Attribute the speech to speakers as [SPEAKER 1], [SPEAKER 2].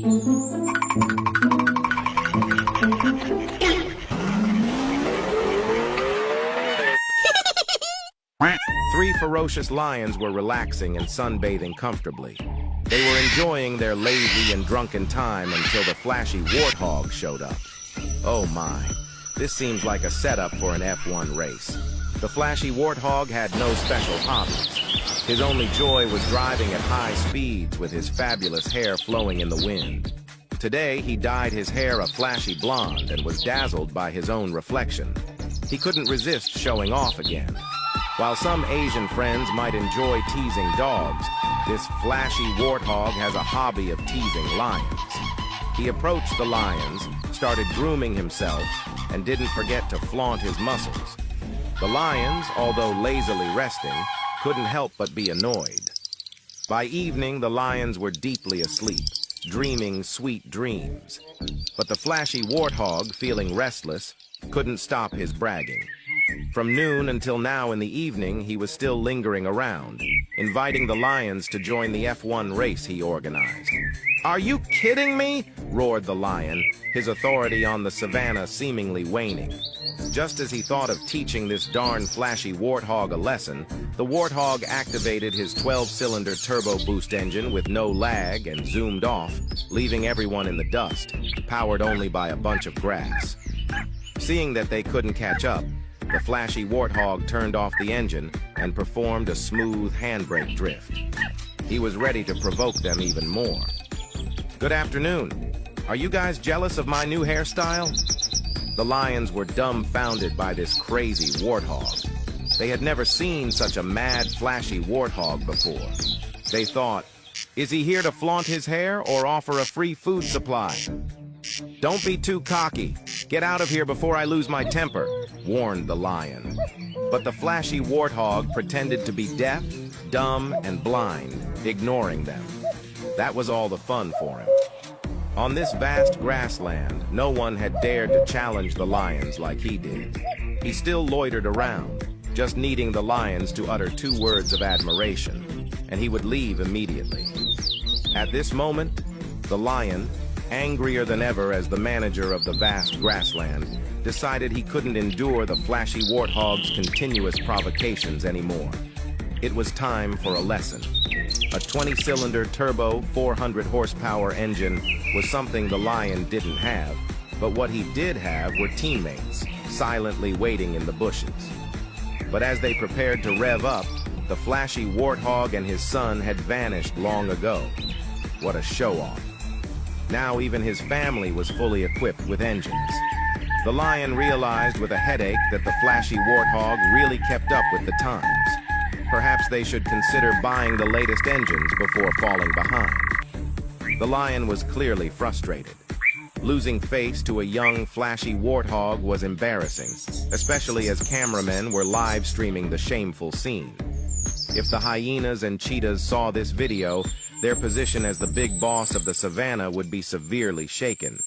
[SPEAKER 1] Three ferocious lions were relaxing and sunbathing comfortably. They were enjoying their lazy and drunken time until the flashy warthog showed up. Oh my, this seems like a setup for an F1 race. The flashy warthog had no special hobbies. His only joy was driving at high speeds with his fabulous hair flowing in the wind. Today, he dyed his hair a flashy blonde and was dazzled by his own reflection. He couldn't resist showing off again. While some Asian friends might enjoy teasing dogs, this flashy warthog has a hobby of teasing lions. He approached the lions, started grooming himself, and didn't forget to flaunt his muscles. The lions, although lazily resting, couldn't help but be annoyed. By evening, the lions were deeply asleep, dreaming sweet dreams. But the flashy warthog, feeling restless, couldn't stop his bragging. From noon until now in the evening, he was still lingering around, inviting the lions to join the F1 race he organized. "Are you kidding me?" roared the lion, his authority on the savannah seemingly waning. Just as he thought of teaching this darn flashy warthog a lesson, the warthog activated his 12-cylinder turbo boost engine with no lag and zoomed off, leaving everyone in the dust, powered only by a bunch of grass. Seeing that they couldn't catch up, the flashy warthog turned off the engine and performed a smooth handbrake drift. He was ready to provoke them even more. "Good afternoon. Are you guys jealous of my new hairstyle?" The lions were dumbfounded by this crazy warthog. They had never seen such a mad, flashy warthog before. They thought, is he here to flaunt his hair or offer a free food supply? "Don't be too cocky. Get out of here before I lose my temper," warned the lion. But the flashy warthog pretended to be deaf, dumb, and blind, ignoring them. That was all the fun for him. On this vast grassland, no one had dared to challenge the lions like he did. He still loitered around, just needing the lions to utter 2 words of admiration, and he would leave immediately. At this moment, the lion, angrier than ever as the manager of the vast grassland, decided he couldn't endure the flashy warthog's continuous provocations anymore. It was time for a lesson. A 20-cylinder turbo, 400-horsepower engine was something the lion didn't have, but what he did have were teammates, silently waiting in the bushes. But as they prepared to rev up, the flashy warthog and his son had vanished long ago. What a show-off. Now even his family was fully equipped with engines. The lion realized with a headache that the flashy warthog really kept up with the times. Perhaps they should consider buying the latest engines before falling behind. The lion was clearly frustrated. Losing face to a young, flashy warthog was embarrassing, especially as cameramen were live streaming the shameful scene. If the hyenas and cheetahs saw this video, their position as the big boss of the savannah would be severely shaken.